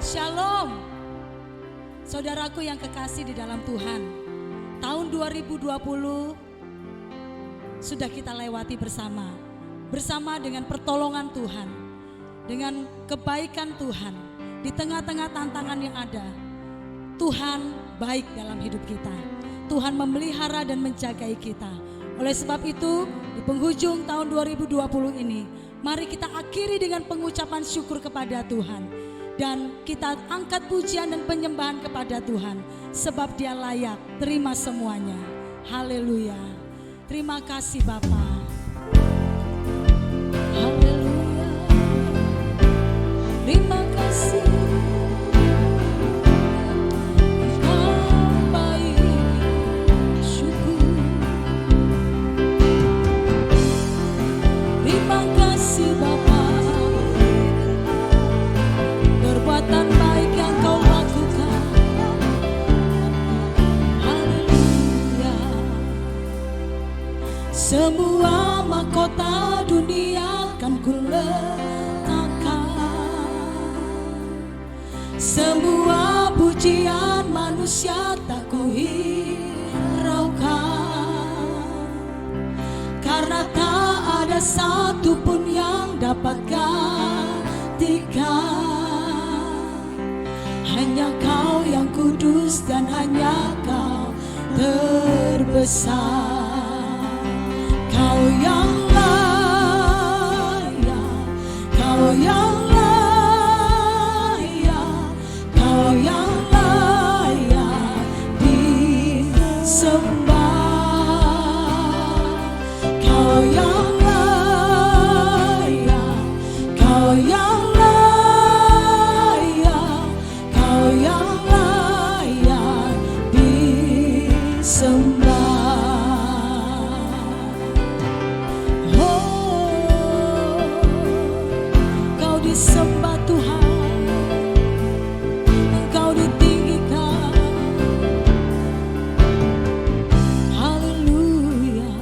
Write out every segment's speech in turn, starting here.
Shalom. Saudaraku yang kekasih di dalam Tuhan, tahun 2020 sudah kita lewati bersama dengan pertolongan Tuhan, dengan kebaikan Tuhan. Di tengah-tengah tantangan yang ada, Tuhan baik dalam hidup kita. Tuhan memelihara dan menjagai kita. Oleh sebab itu, di penghujung tahun 2020 ini, mari kita akhiri dengan pengucapan syukur kepada Tuhan. Dan kita angkat pujian dan penyembahan kepada Tuhan. Sebab Dia layak, terima semuanya. Haleluya. Terima kasih Bapa. Haleluya. Terima kasih. Semua mahkota dunia kan kuletakkan, semua pujian manusia tak kuhiraukan, karena tak ada satupun yang dapat gantikan. Hanya Kau yang kudus dan hanya Kau terbesar. Kau yang layak, Kau yang layak, Kau yang layak disembah. Kau yang layak, Kau yang layak, Kau yang layak disembah. Sembah Tuhan, Engkau ditinggikan. Haleluya.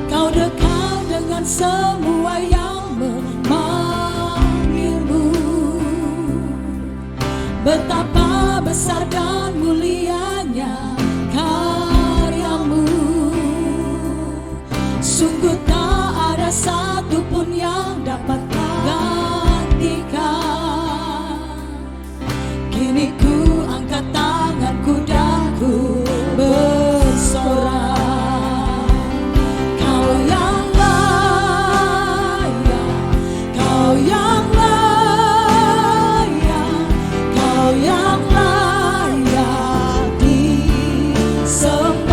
Kau dekat dengan semua yang memanggilmu. Betapa besar dan mulianya karyamu. Sungguh tak ada satupun yang dapat kini ku angkat tanganku dan ku bersorak. Kau yang layak, Kau yang layak, Kau yang layak disembah.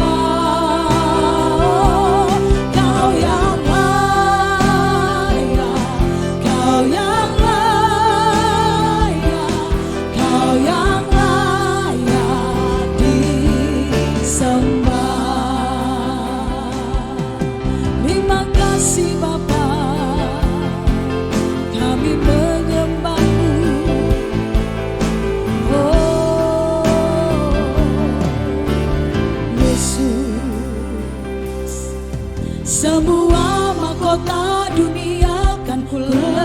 Kau yang layak, Kau yang yang layak disembah. Terima kasih Bapa, kami menyembah-Mu. Oh Yesus, semua mahkota dunia kan kuletakkan,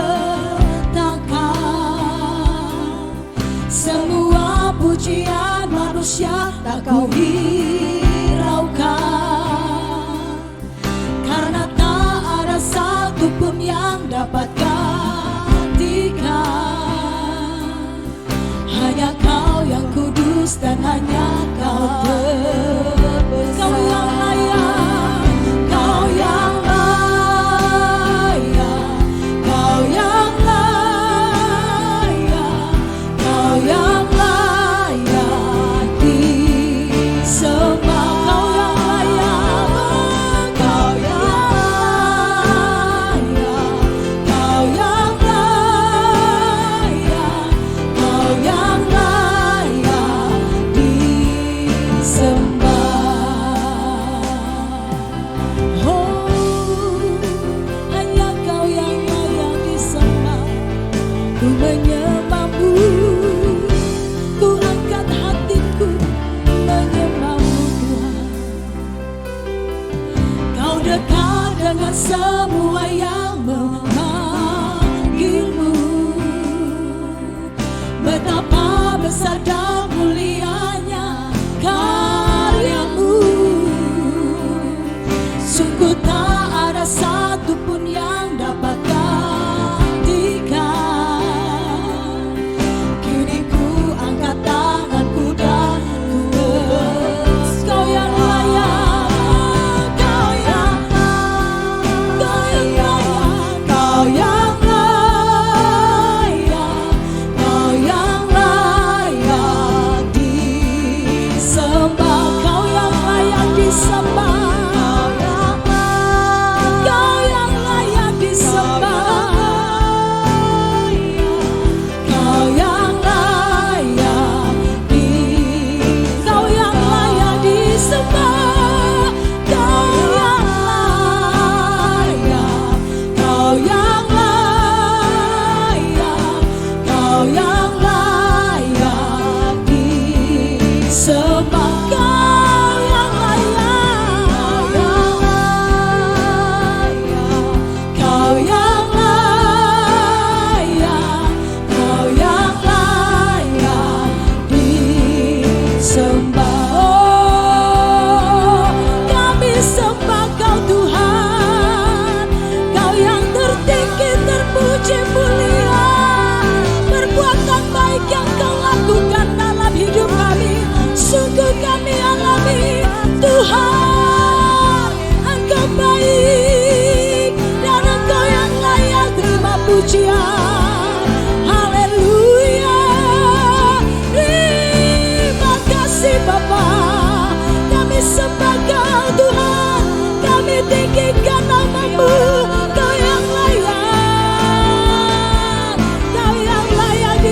semua pujian manusia tak Kau hiraukan, karena tak ada satupun yang dapat gantikan. Hanya Kau yang kudus dan hanya Kau terbesar. Kau yang layak, Kau yang layak, Kau yang layak, Kau yang layak disembah.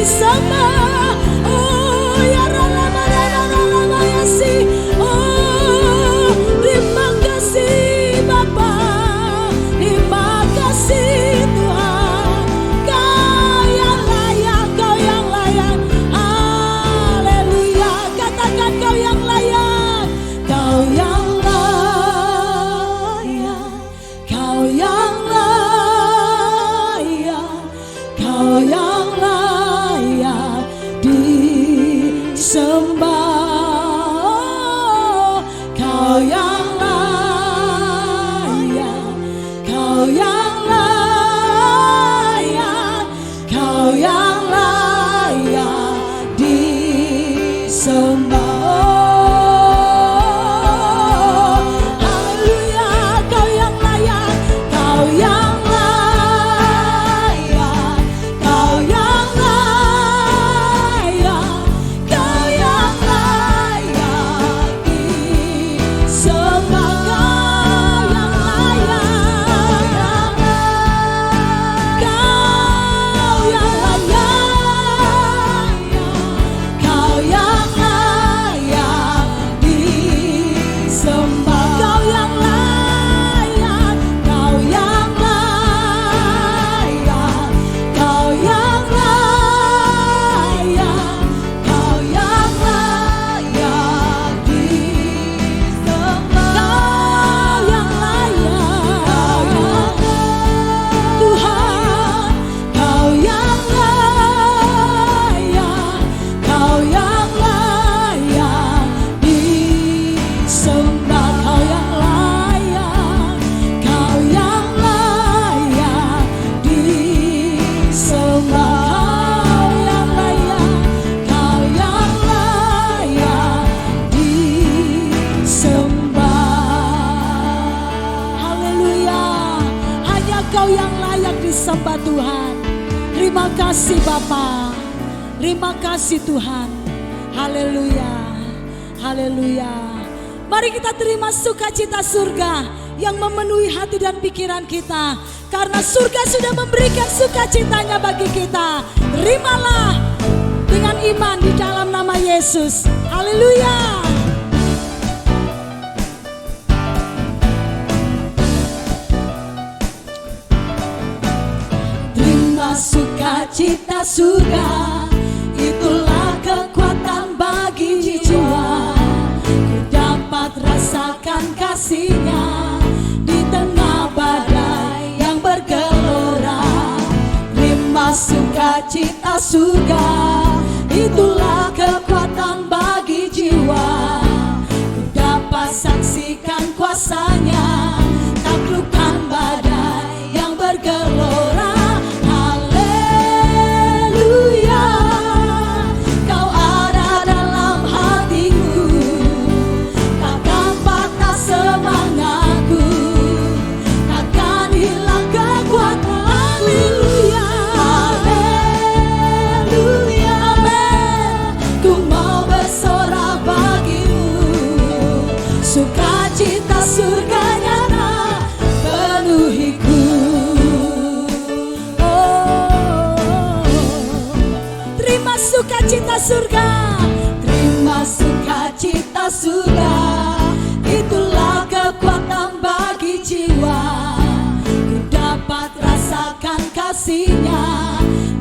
disembah. Oh ya rama ya si. Oh terima kasih Bapa, terima kasih Tuhan. Kau yang layak, Kau yang layak. Haleluya, katakan Kau yang layak, Kau yang layak, Kau yang layak, Kau yang layak disembah. Kau yang layak, Kau yang layak, Kau yang layak disembah. Haleluya, Kau yang layak, Kau yang layak, Kau yang layak, Kau yang layak disembah. Kau yang layak, Kau yang layak disembah. Kau yang layak, Kau yang layak, Kau yang layak, Kau yang layak disembah. Kau yang layak, Tuhan. Kau yang layak, Kau yang layak disembah. Kau yang layak, Kau yang layak disembah. Kau yang layak, Kau yang layak disembah. Haleluya, hanya Kau yang layak disembah Tuhan. Terima kasih Bapa, terima kasih Tuhan. Haleluya, haleluya. Mari kita terima sukacita surga yang memenuhi hati dan pikiran kita, karena surga sudah memberikan sukacitanya bagi kita. Terimalah dengan iman di dalam nama Yesus. Haleluya. Terima sukacita surga, itulah kekuatan bagi jiwa. Ku dapat rasakan kasih-Nya di tengah badai yang bergelora. Terima sukacita surga, itulah kekuatan bagi jiwa. Ku dapat saksikan kuasa-Nya, taklukkan badai yang bergelora. Haleluya, Kau ada dalam hatiku, takkan patah semangatku, takkan hilang kekuatan. Haleluya, haleluya, amin. Ku mau bersorak bagimu, sukacita surga nyata penuhiku. Oh, terima sukacita surga, terima sukacita surga, itulah kekuatan bagi jiwa. Ku dapat rasakan kasih-Nya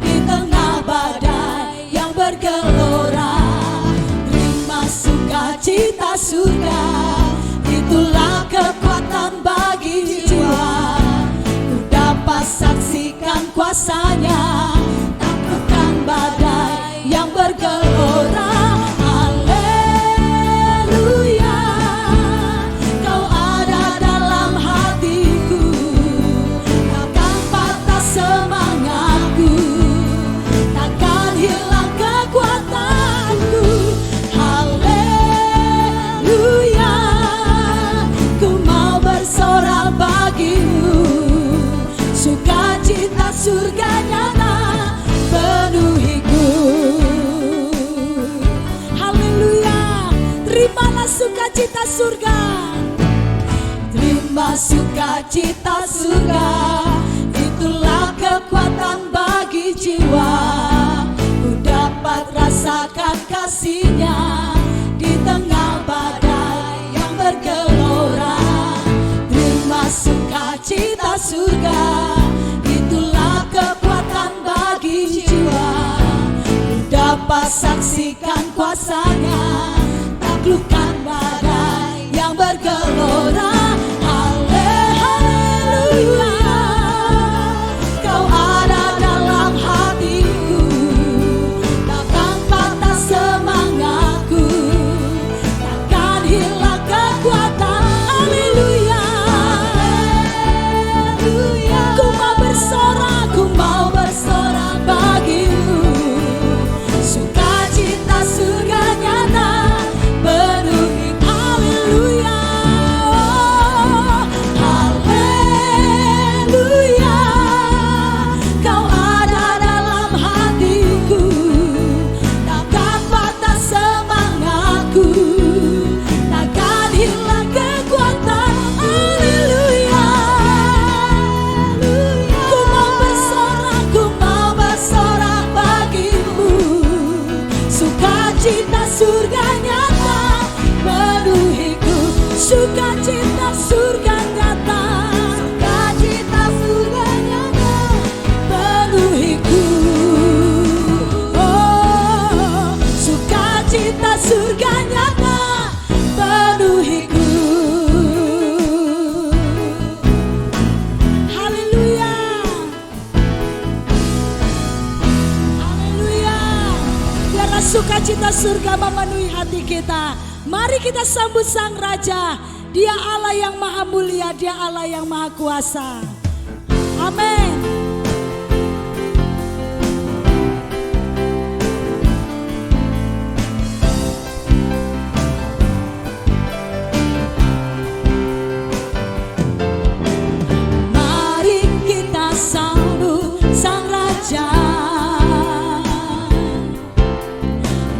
di tengah badai yang bergelora. Terima sukacita surga, itulah kekuatan bagi jiwa. Ku dapat saksikan kuasa-Nya, taklukkan badai yang bergelora. Haleluya, Kau ada dalam hatiku, takkan patah semangatku, takkan hilang kekuatanku. Haleluya, ku mau bersorak bagimu, sukacita surga nyata penuhiku. Haleluya, terimalah sukacita surga, terima sukacita surga, itulah kekuatan bagi jiwa. Ku kasih-Nya di tengah badai yang bergelora. Terima sukacita surga, itulah kekuatan bagi jiwa. Ku dapat saksikan kuasa-Nya, taklukkan badai yang bergelora. Haleluya, Kau ada dalam hatiku, takkan patah semangatku, takkan hilang kekuatan. Haleluya, ku mau bersorak, ku mau bersorak bagimu. Sukacita surga nyata penuhi. Haleluya, haleluya, Kau ada dalam hatiku, takkan patah semangatku, takkan hilang kekuatan. Haleluya, ku mau bersorak, ku mau bersorak bagimu. Sukacita surga nyata penuhiku. Sukacita surga nyata, sukacita surga nyata penuhiku. Oh, sukacita surga nyata penuhiku. Haleluya, haleluya. Biarlah sukacita surga memenuhi hati kita. Mari kita sambut Sang Raja. Dia Allah yang maha mulia, Dia Allah yang maha kuasa. Amin. Mari kita sambut Sang Raja.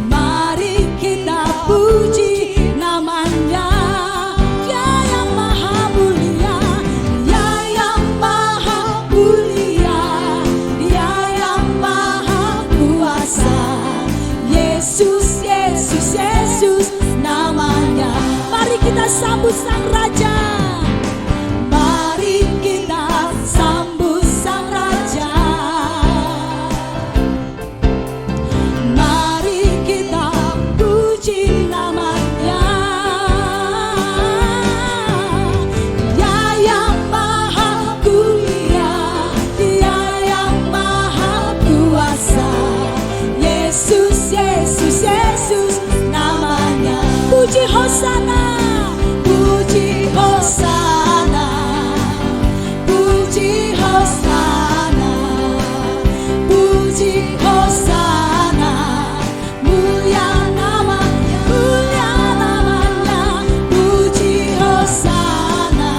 Mari kita puji namanya. Dia yang maha mulia, Dia yang maha mulia, Dia yang maha kuasa. Yesus, Yesus, Yesus namanya. Mari kita sambut Sang Raja. Mari kita sambut Sang Raja. Mari kita puji namanya. Dia yang maha mulia, Dia yang maha kuasa. Yesus, Yesus, Yesus namanya. Puji Hosana, puji Hosana, puji Hosana, puji Hosana. Mulia namanya, mulia namanya. Puji Hosana,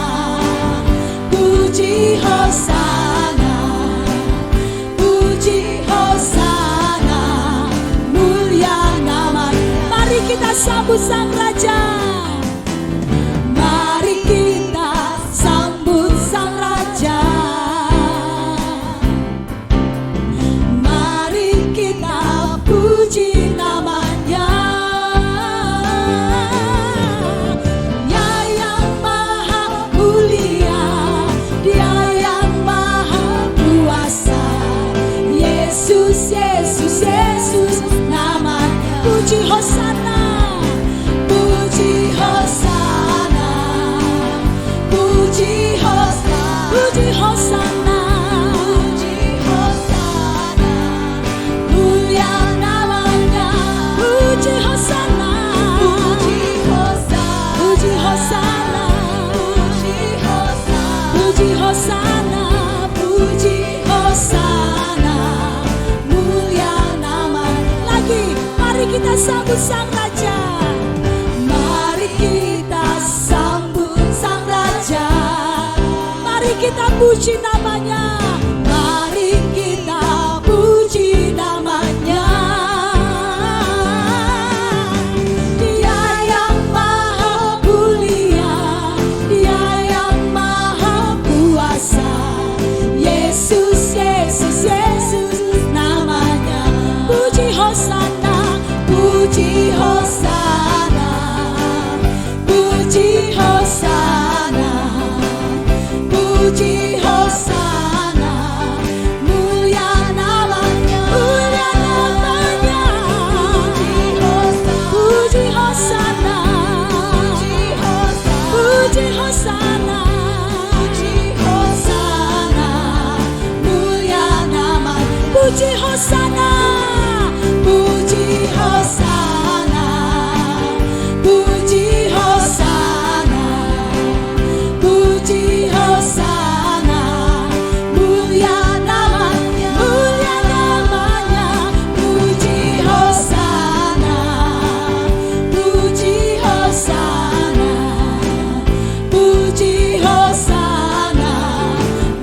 puji Hosana, puji Hosana. Mulia namanya. Mari kita sambut Sang Raja. Mari kita sambut Sang Raja. Mari kita puji namanya. Dia yang maha mulia, Dia yang maha kuasa. Yesus, Yesus, Yesus namanya. Puji Hosana, puji Hosana, puji Hosana, puji Hosana, puji Hosana. Mulia namanya. Puji Hosana, puji Hosana, puji Hosana, puji Hosana, puji Hosana. Mulia namanya. Lagi, mari kita sambut Sang Raja. Mari kita sambut Sang Raja. Mari kita puji namanya. Mari kita puji namanya. Dia yang maha mulia, Dia yang maha kuasa. Yesus, Yesus, Yesus namanya. Puji Hosana, puji Hosana, puji Hosana, puji Hosana, puji Hosana, mulia namanya, puji Hosana, puji Hosana, puji Hosana,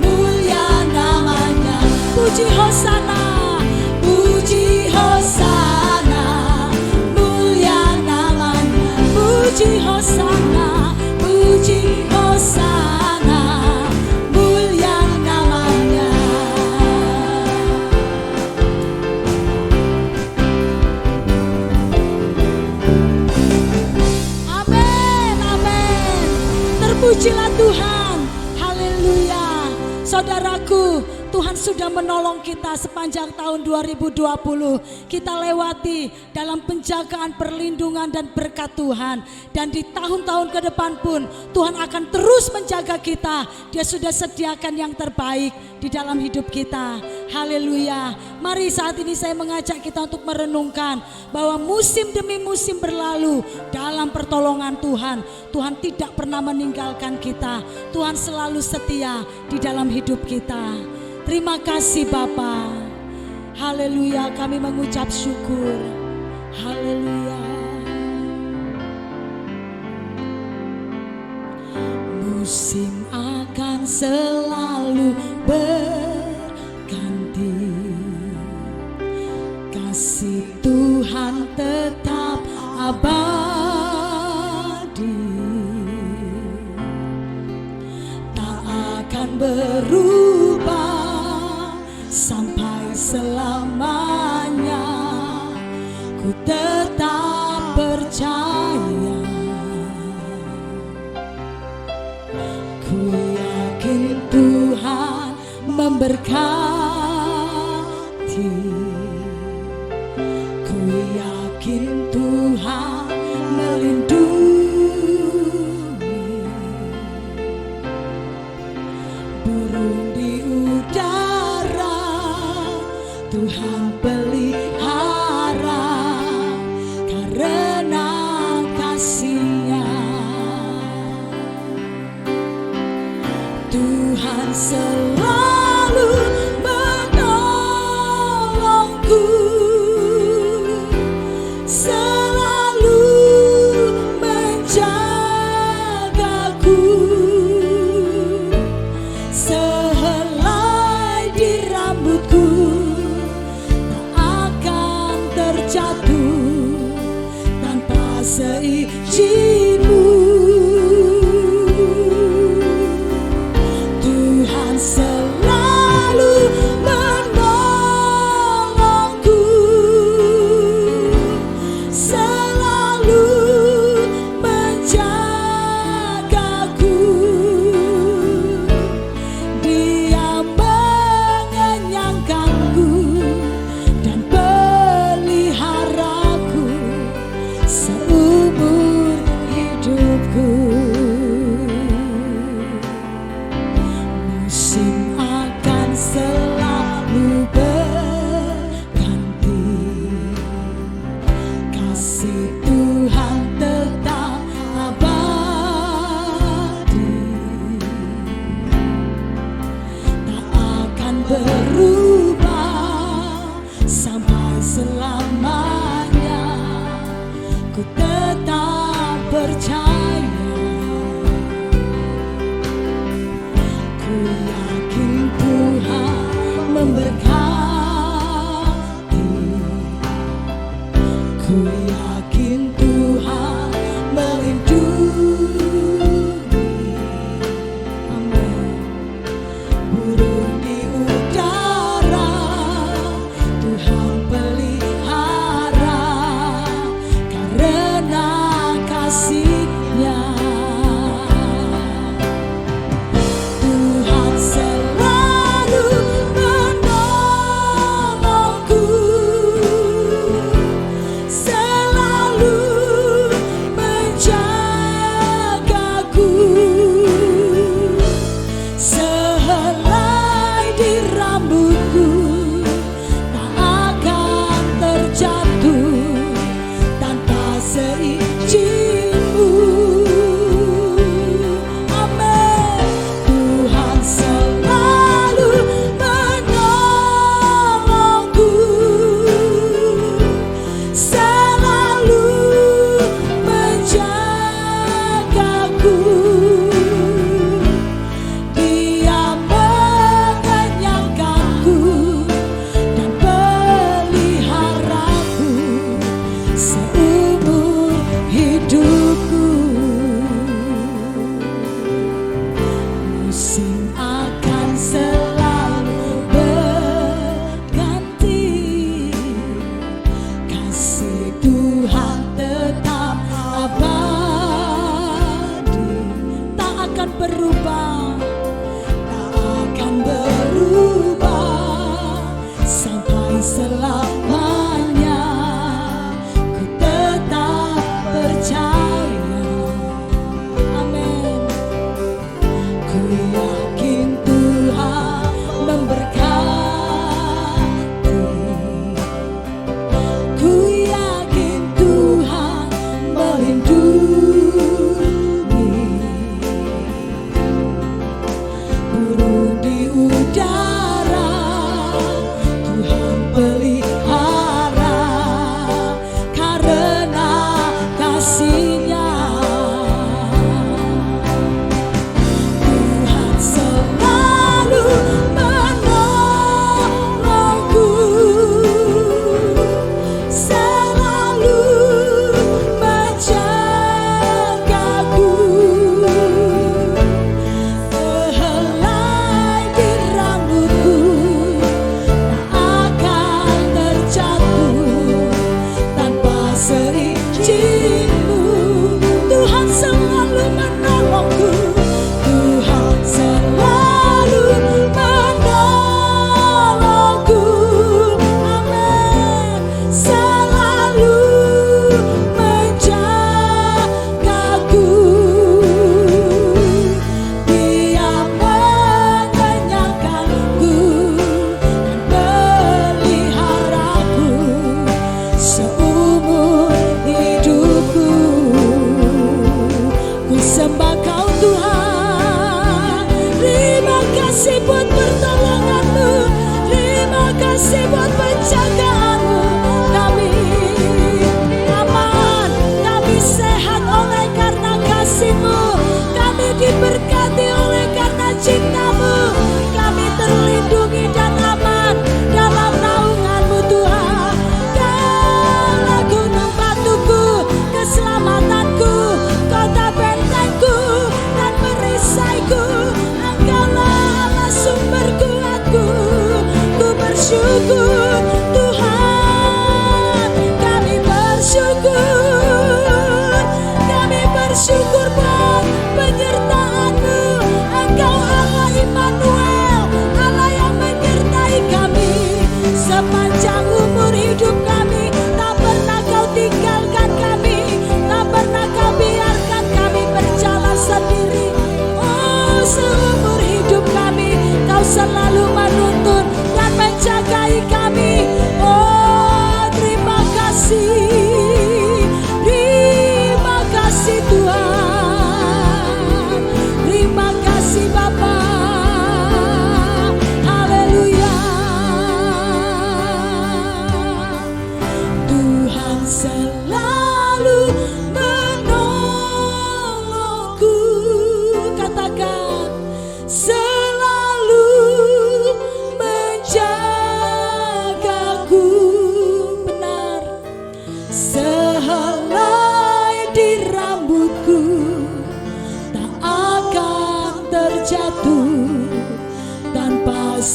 mulia namanya, puji Hosana, puji Hosana, mulia namanya, puji Hosana, puji Hosana, mulia namanya. Amin, amin. Terpujilah Tuhan. Haleluya. Saudaraku, Tuhan sudah menolong kita sepanjang tahun 2020. Kita lewati dalam penjagaan, perlindungan dan berkat Tuhan. Dan di tahun-tahun ke depan pun Tuhan akan terus menjaga kita. Dia sudah sediakan yang terbaik di dalam hidup kita. Haleluya. Mari saat ini saya mengajak kita untuk merenungkan bahwa musim demi musim berlalu dalam pertolongan Tuhan. Tuhan tidak pernah meninggalkan kita. Tuhan selalu setia di dalam hidup kita. Terima kasih Bapa. Haleluya, kami mengucap syukur. Haleluya. Musim akan selalu berganti, kasih Tuhan tetap abadi, tak akan berubah sampai selamanya. Ku tetap percaya, ku yakin Tuhan memberkati, ku yakin Tuhan melindungi. Burung di udara Tuhan pelihara karena kasih-Nya. Tuhan selalu menolongku, selalu menjagaku. Sehelai di rambutku tak akan terjatuh tanpa seizin-Mu. Tuhan selalu menolongku, selalu menjagaku. Dia mengenyangkanku dan peliharaku seumur hidupku. Musim akan selalu berganti, kasih Tuhan tetap abadi, tak akan berubah sampai selamanya. Ku tetap percaya, ku yakin Tuhan memberkati, ku yakin Tuhan melindungi. Amin. Burung di udara Tuhan pelihara karena kasih-Nya. Tuhan selalu menolongku, selalu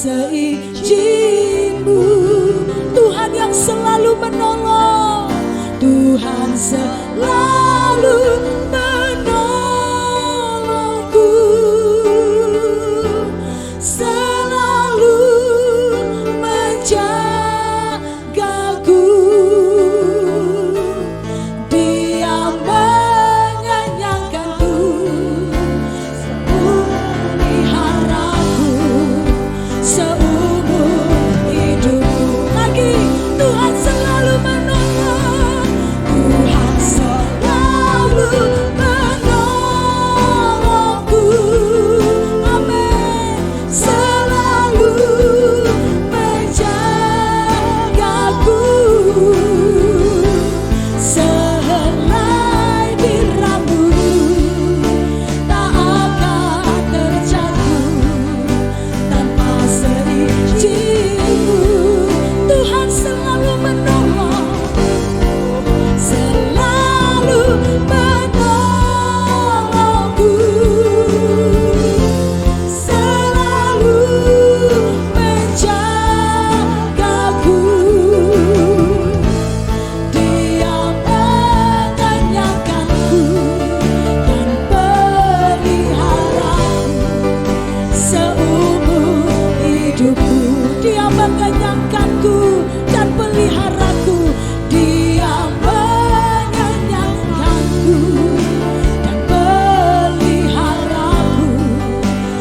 seizin-Mu. Tuhan yang selalu menolong, Tuhan selalu menolongku, selalu menjagaku. Dia mengenyangkanku, memeliharaku seumur hidupku. Lagi, Tuhan selalu menolong, Tuhan selalu menolongku. Amin. Selalu menjagaku, sehelai di rambut tak akan terjatuh tanpa seizin-Mu. Tuhan selalu menolong, selalu menolongku, selalu menjagaku. Dia mengenyangkanku dan peliharaku seumur hidupku. Dia mengenyangkanku dan peliharaku. Dia mengenyangkanku dan peliharaku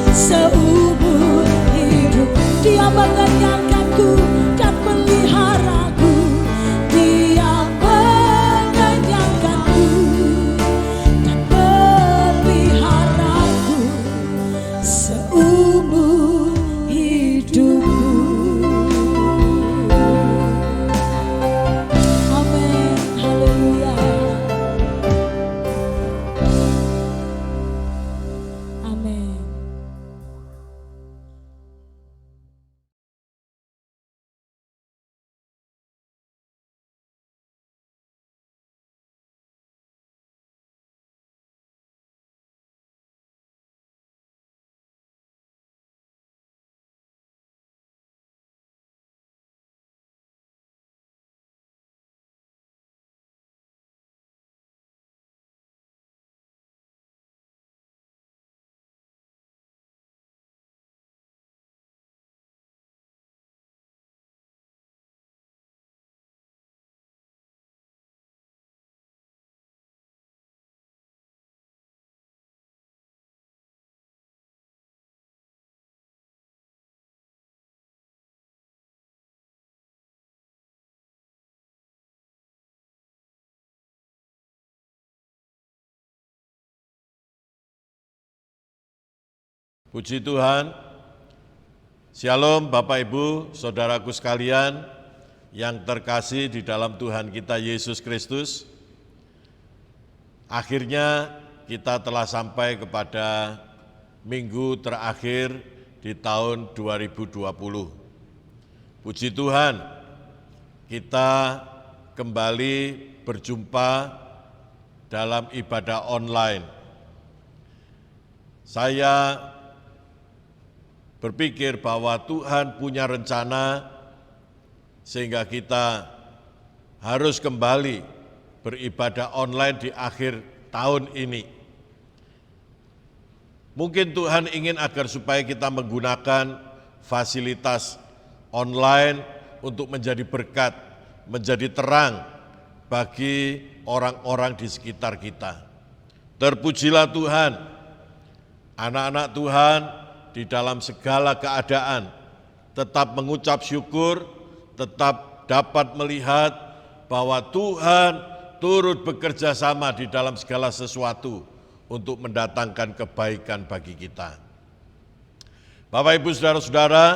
seumur hidup. Dia mengenyangkanku dan peliharaku. Dia mengenyangkanku dan peliharaku seumur hidupku. Amin. Haleluya. Amin. Puji Tuhan, Shalom Bapak Ibu, Saudaraku sekalian yang terkasih di dalam Tuhan kita Yesus Kristus. Akhirnya kita telah sampai kepada minggu terakhir di tahun 2020. Puji Tuhan, kita kembali berjumpa dalam ibadah online. Saya berpikir bahwa Tuhan punya rencana sehingga kita harus kembali beribadah online di akhir tahun ini. Mungkin Tuhan ingin agar supaya kita menggunakan fasilitas online untuk menjadi berkat, menjadi terang bagi orang-orang di sekitar kita. Terpujilah Tuhan, anak-anak Tuhan di dalam segala keadaan tetap mengucap syukur, tetap dapat melihat bahwa Tuhan turut bekerja sama di dalam segala sesuatu untuk mendatangkan kebaikan bagi kita. Bapak Ibu Saudara-saudara,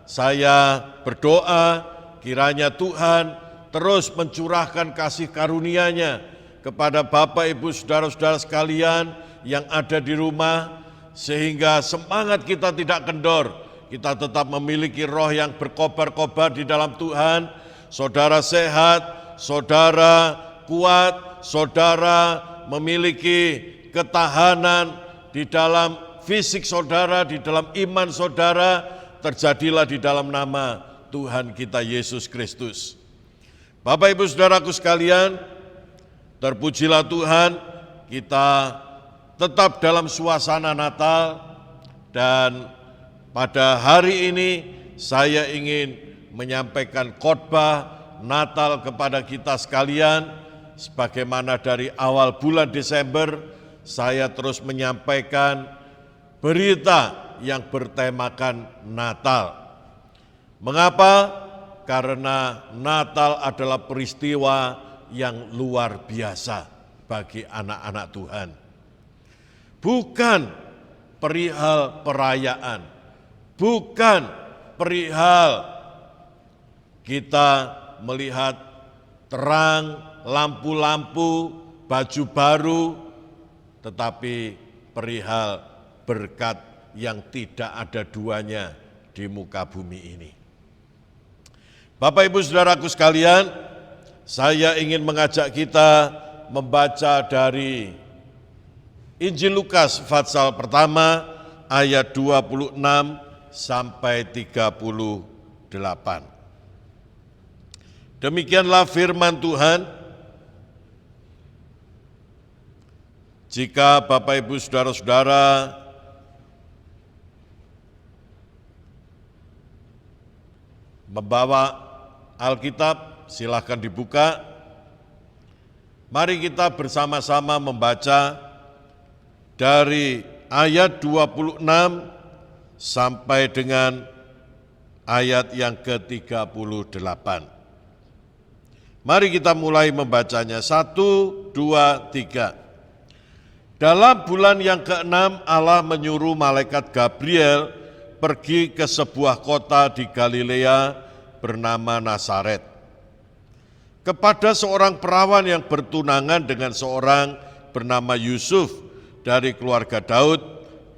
saya berdoa kiranya Tuhan terus mencurahkan kasih karunia-Nya kepada Bapak Ibu Saudara-saudara sekalian yang ada di rumah, sehingga semangat kita tidak kendor, kita tetap memiliki roh yang berkobar-kobar di dalam Tuhan. Saudara sehat, saudara kuat, saudara memiliki ketahanan di dalam fisik saudara, di dalam iman saudara, terjadilah di dalam nama Tuhan kita Yesus Kristus. Bapak Ibu Saudaraku sekalian, terpujilah Tuhan, kita tetap dalam suasana Natal, dan pada hari ini saya ingin menyampaikan khotbah Natal kepada kita sekalian. Sebagaimana dari awal bulan Desember saya terus menyampaikan berita yang bertemakan Natal. Mengapa? Karena Natal adalah peristiwa yang luar biasa bagi anak-anak Tuhan. Bukan perihal perayaan, bukan perihal kita melihat terang, lampu-lampu, baju baru, tetapi perihal berkat yang tidak ada duanya di muka bumi ini. Bapak Ibu Saudaraku sekalian, saya ingin mengajak kita membaca dari Injil Lukas pasal pertama ayat 26 sampai 38. Demikianlah firman Tuhan. Jika Bapak Ibu Saudara-saudara membawa Alkitab, silakan dibuka. Mari kita bersama-sama membaca dari ayat 26 sampai dengan ayat yang ke-38. Mari kita mulai membacanya. 1, 2, 3. Dalam bulan yang ke-6 Allah menyuruh malaikat Gabriel pergi ke sebuah kota di Galilea bernama Nazaret, kepada seorang perawan yang bertunangan dengan seorang bernama Yusuf dari keluarga Daud.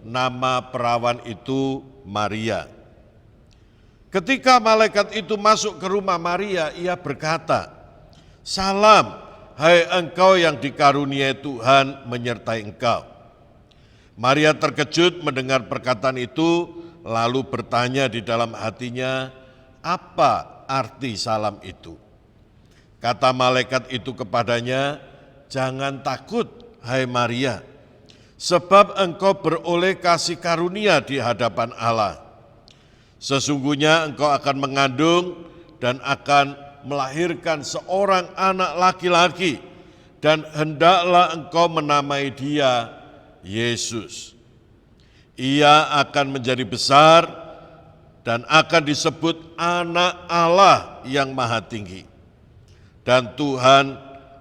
Nama perawan itu Maria. Ketika malaikat itu masuk ke rumah Maria, ia berkata, "Salam, hai engkau yang dikaruniai Tuhan menyertai engkau." Maria terkejut mendengar perkataan itu, lalu bertanya di dalam hatinya, apa arti salam itu? Kata malaikat itu kepadanya, "Jangan takut, hai Maria, sebab engkau beroleh kasih karunia di hadapan Allah. Sesungguhnya engkau akan mengandung dan akan melahirkan seorang anak laki-laki, dan hendaklah engkau menamai dia Yesus. Ia akan menjadi besar dan akan disebut Anak Allah yang Maha Tinggi. Dan Tuhan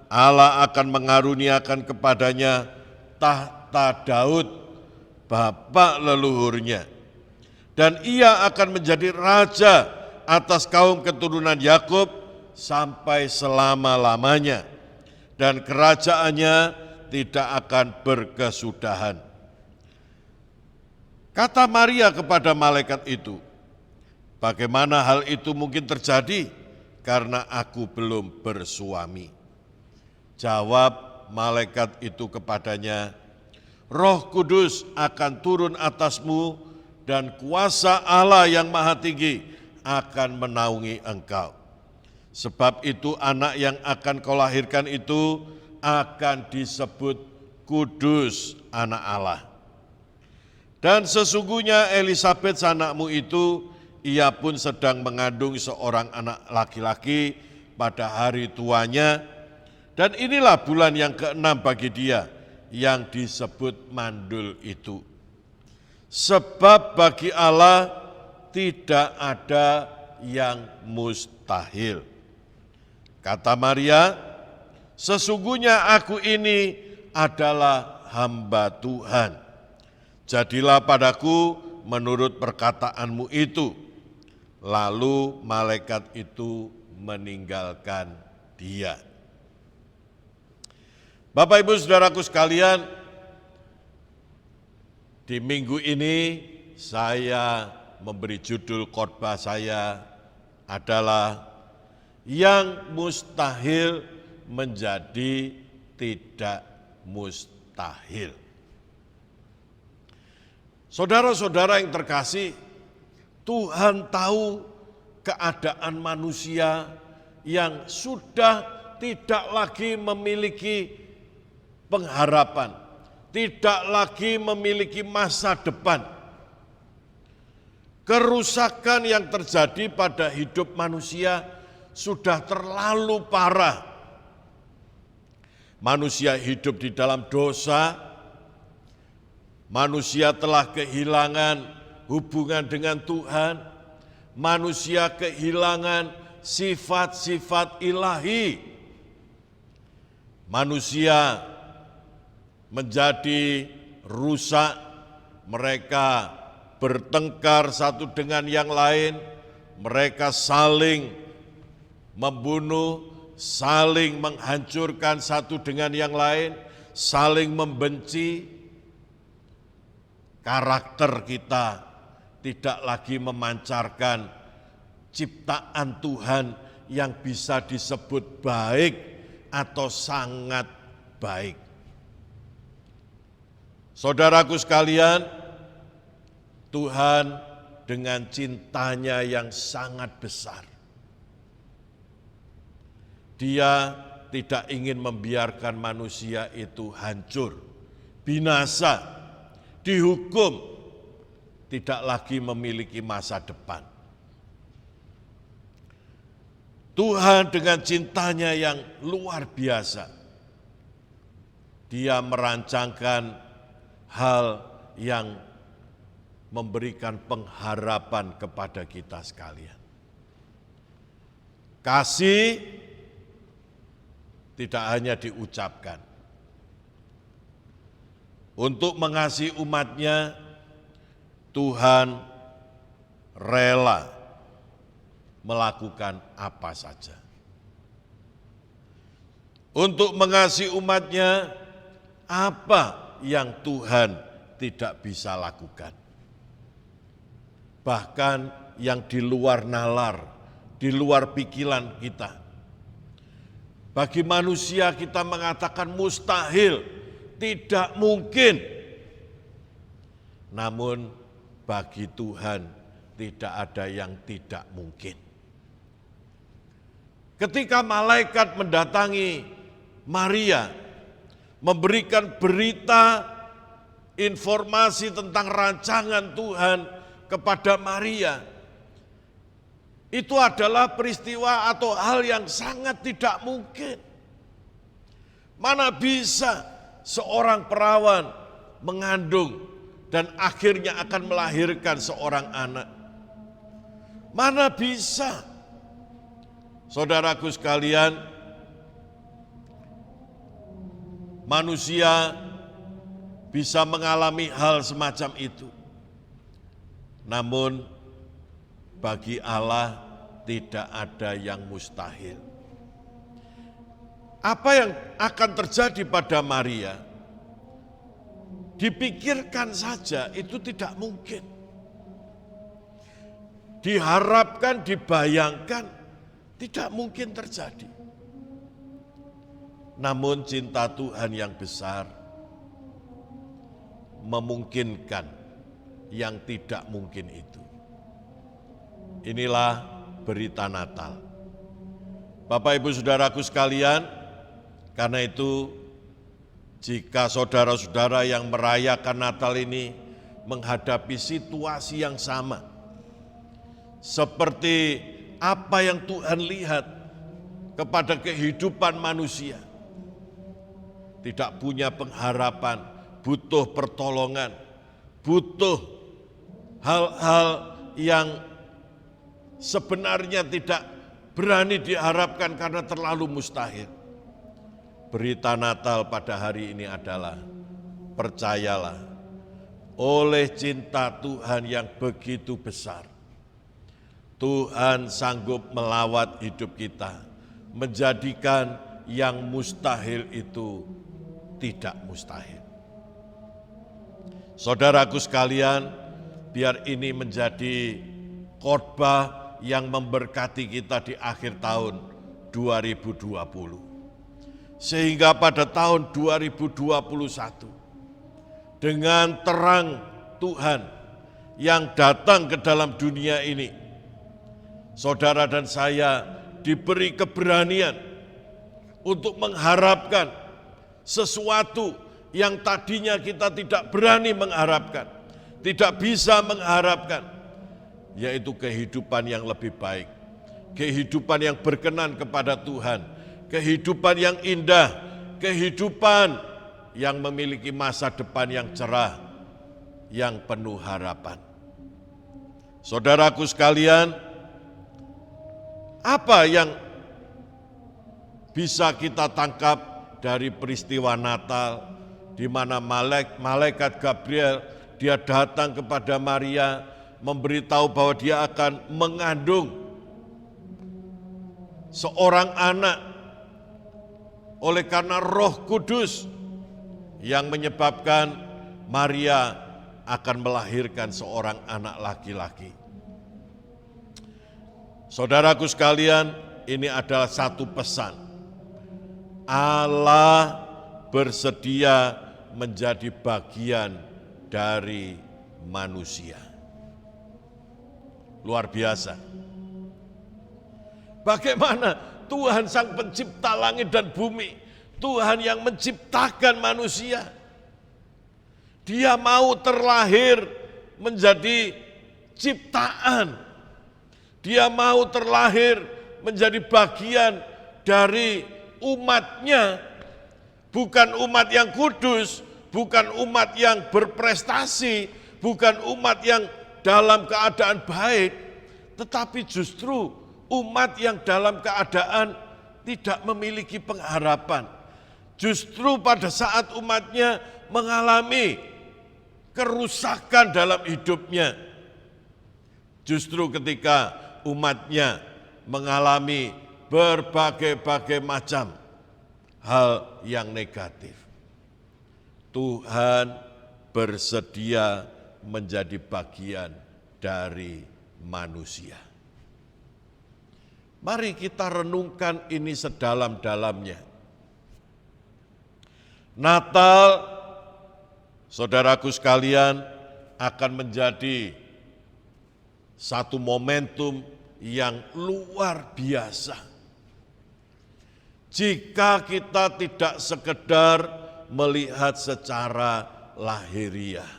Allah akan mengaruniakan kepadanya tahta Daud, bapa leluhurnya. Dan ia akan menjadi raja atas kaum keturunan Yakub sampai selama-lamanya, dan kerajaannya tidak akan berkesudahan." Kata Maria kepada malaikat itu, "Bagaimana hal itu mungkin terjadi, karena aku belum bersuami?" Jawab malaikat itu kepadanya, "Roh Kudus akan turun atasmu, dan kuasa Allah yang Maha Tinggi akan menaungi engkau. Sebab itu anak yang akan kau lahirkan itu akan disebut Kudus, Anak Allah. Dan sesungguhnya Elisabet anakmu itu, ia pun sedang mengandung seorang anak laki-laki pada hari tuanya, dan inilah bulan yang ke-6 bagi dia yang disebut mandul itu. Sebab bagi Allah tidak ada yang mustahil." Kata Maria, "Sesungguhnya aku ini adalah hamba Tuhan. Jadilah padaku menurut perkataanmu itu." Lalu malaikat itu meninggalkan dia. Bapak Ibu Saudaraku sekalian, di minggu ini saya memberi judul khotbah saya adalah yang mustahil menjadi tidak mustahil. Saudara-saudara yang terkasih, Tuhan tahu keadaan manusia yang sudah tidak lagi memiliki pengharapan, tidak lagi memiliki masa depan. Kerusakan yang terjadi pada hidup manusia sudah terlalu parah. Manusia hidup di dalam dosa, manusia telah kehilangan hubungan dengan Tuhan, manusia kehilangan sifat-sifat ilahi. Manusia menjadi rusak, mereka bertengkar satu dengan yang lain, mereka saling membunuh, saling menghancurkan satu dengan yang lain, saling membenci. Karakter kita tidak lagi memancarkan ciptaan Tuhan yang bisa disebut baik atau sangat baik. Saudaraku sekalian, Tuhan dengan cintanya yang sangat besar, Dia tidak ingin membiarkan manusia itu hancur, binasa, dihukum, tidak lagi memiliki masa depan. Tuhan dengan cintanya yang luar biasa, Dia merancangkan hal yang memberikan pengharapan kepada kita sekalian. Kasih tidak hanya diucapkan. Untuk mengasihi umatnya, Tuhan rela melakukan apa saja. Untuk mengasihi umatnya, apa yang Tuhan tidak bisa lakukan. Bahkan yang di luar nalar, di luar pikiran kita. Bagi manusia kita mengatakan mustahil, tidak mungkin. Namun bagi Tuhan tidak ada yang tidak mungkin. Ketika malaikat mendatangi Maria, memberikan berita, informasi tentang rancangan Tuhan kepada Maria, itu adalah peristiwa atau hal yang sangat tidak mungkin. Mana bisa seorang perawan mengandung dan akhirnya akan melahirkan seorang anak? Mana bisa? Saudaraku sekalian, manusia bisa mengalami hal semacam itu. Namun bagi Allah tidak ada yang mustahil. Apa yang akan terjadi pada Maria, dipikirkan saja itu tidak mungkin. Diharapkan, dibayangkan, tidak mungkin terjadi. Namun cinta Tuhan yang besar memungkinkan yang tidak mungkin itu. Inilah berita Natal. Bapak Ibu Saudaraku sekalian, karena itu jika saudara-saudara yang merayakan Natal ini menghadapi situasi yang sama, seperti apa yang Tuhan lihat kepada kehidupan manusia, tidak punya pengharapan, butuh pertolongan, butuh hal-hal yang sebenarnya tidak berani diharapkan karena terlalu mustahil. Berita Natal pada hari ini adalah, percayalah, oleh cinta Tuhan yang begitu besar, Tuhan sanggup melawat hidup kita, menjadikan yang mustahil itu tidak mustahil. Saudaraku sekalian, biar ini menjadi khotbah yang memberkati kita di akhir tahun 2020. Sehingga pada tahun 2021, dengan terang Tuhan, yang datang ke dalam dunia ini, saudara dan saya diberi keberanian untuk mengharapkan sesuatu yang tadinya kita tidak berani mengharapkan, tidak bisa mengharapkan, yaitu kehidupan yang lebih baik, kehidupan yang berkenan kepada Tuhan, kehidupan yang indah, kehidupan yang memiliki masa depan yang cerah, yang penuh harapan. Saudaraku sekalian, apa yang bisa kita tangkap dari peristiwa Natal, di mana malaikat Gabriel dia datang kepada Maria, memberitahu bahwa dia akan mengandung seorang anak oleh karena Roh Kudus yang menyebabkan Maria akan melahirkan seorang anak laki-laki. Saudaraku sekalian, ini adalah satu pesan. Allah bersedia menjadi bagian dari manusia. Luar biasa. Bagaimana Tuhan Sang Pencipta langit dan bumi, Tuhan yang menciptakan manusia, Dia mau terlahir menjadi ciptaan. Dia mau terlahir menjadi bagian dari umatnya, bukan umat yang kudus, bukan umat yang berprestasi, bukan umat yang dalam keadaan baik, tetapi justru umat yang dalam keadaan tidak memiliki pengharapan. Justru pada saat umatnya mengalami kerusakan dalam hidupnya, justru ketika umatnya mengalami berbagai-bagai macam hal yang negatif, Tuhan bersedia menjadi bagian dari manusia. Mari kita renungkan ini sedalam-dalamnya. Natal, saudaraku sekalian, akan menjadi satu momentum yang luar biasa. Jika kita tidak sekedar melihat secara lahiriah,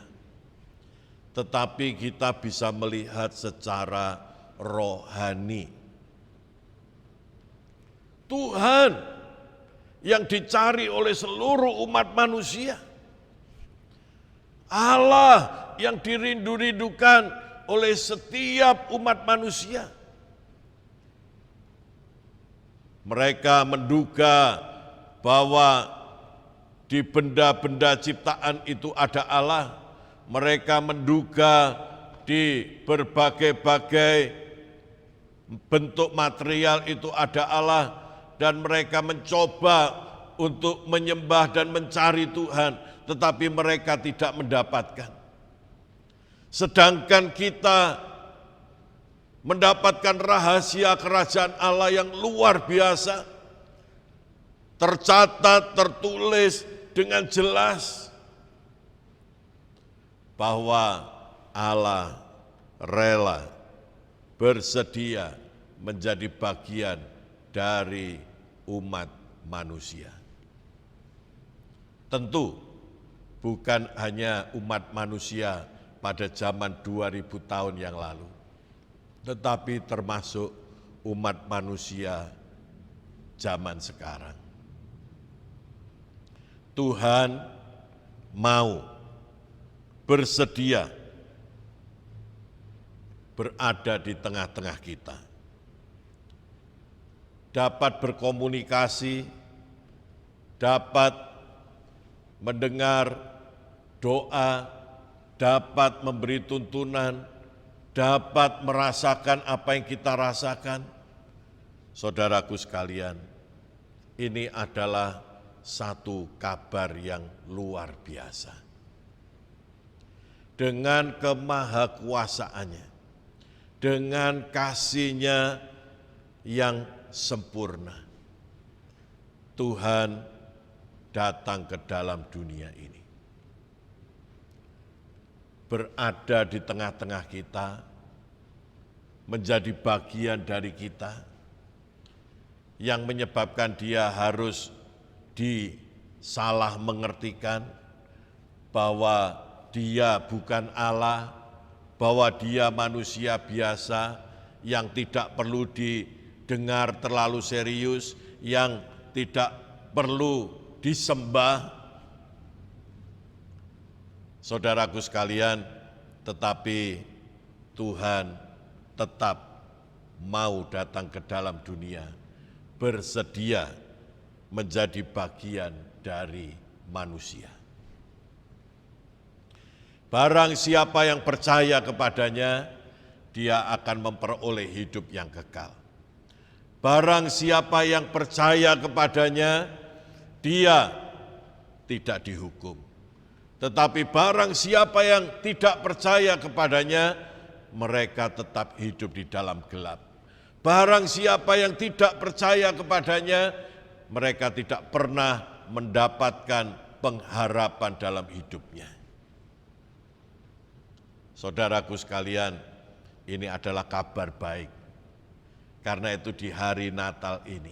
tetapi kita bisa melihat secara rohani. Tuhan yang dicari oleh seluruh umat manusia, Allah yang dirindu-rindukan oleh setiap umat manusia. Mereka menduga bahwa di benda-benda ciptaan itu ada Allah. Mereka menduga di berbagai-bagai bentuk material itu ada Allah. Dan mereka mencoba untuk menyembah dan mencari Tuhan, tetapi mereka tidak mendapatkan. Sedangkan kita mendapatkan rahasia kerajaan Allah yang luar biasa, tercatat, tertulis dengan jelas bahwa Allah rela bersedia menjadi bagian dari umat manusia. Tentu bukan hanya umat manusia pada zaman 2000 tahun yang lalu, tetapi termasuk umat manusia zaman sekarang. Tuhan mau bersedia berada di tengah-tengah kita, dapat berkomunikasi, dapat mendengar doa, dapat memberi tuntunan, dapat merasakan apa yang kita rasakan. Saudaraku sekalian, ini adalah satu kabar yang luar biasa. Dengan kemahakuasaannya, dengan kasih-Nya yang sempurna, Tuhan datang ke dalam dunia ini. berada di tengah-tengah kita, menjadi bagian dari kita, yang menyebabkan dia harus disalah mengertikan bahwa dia bukan Allah, bahwa dia manusia biasa yang tidak perlu didengar terlalu serius, yang tidak perlu disembah. Saudaraku sekalian, tetapi Tuhan tetap mau datang ke dalam dunia, bersedia menjadi bagian dari manusia. Barang siapa yang percaya kepadanya, dia akan memperoleh hidup yang kekal. Barang siapa yang percaya kepadanya, dia tidak dihukum. Tetapi barang siapa yang tidak percaya kepadanya, mereka tetap hidup di dalam gelap. Barang siapa yang tidak percaya kepadanya, mereka tidak pernah mendapatkan pengharapan dalam hidupnya. Saudaraku sekalian, ini adalah kabar baik. Karena itu di hari Natal ini,